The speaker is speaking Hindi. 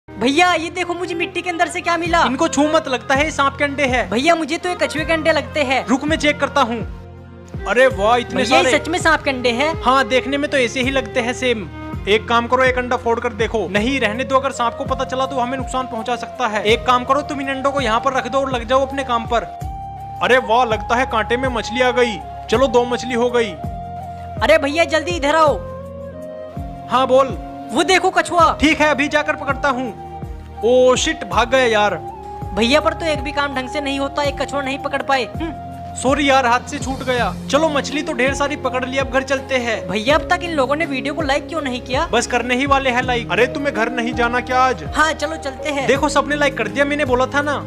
भैया ये देखो मुझे मिट्टी के अंदर से क्या मिला। इनको छू मत, लगता है ये सांप के अंडे है। भैया मुझे तो ये कछुए के अंडे लगते हैं। रुक मैं चेक करता हूँ। अरे वाह इतने भैया ये सारे। सच में सांप के अंडे हैं। हाँ देखने में तो ऐसे ही लगते हैं सेम। एक काम करो, एक अंडा फोड़ कर देखो। नहीं रहने दो, अगर सांप को पता चला तो हमें नुकसान पहुंचा सकता है। एक काम करो, तुम इन अंडों को यहाँ पर रख दो और लग जाओ अपने काम पर। अरे वाह लगता है कांटे में मछली आ गई। चलो 2 मछली हो गई। अरे भैया जल्दी इधर आओ। हाँ बोल। वो देखो कछुआ। ठीक है अभी जाकर पकड़ता हूँ। ओ शिट भाग गया यार। भैया पर तो एक भी काम ढंग से नहीं होता, एक कछुआ नहीं पकड़ पाए। सॉरी यार हाथ से छूट गया। चलो मछली तो ढेर सारी पकड़ ली, अब घर चलते हैं। भैया अब तक इन लोगों ने वीडियो को लाइक क्यों नहीं किया? बस करने ही वाले हैं लाइक। अरे तुम्हें घर नहीं जाना क्या आज? हाँ चलो चलते हैं। देखो सबने लाइक कर दिया, मैंने बोला था ना।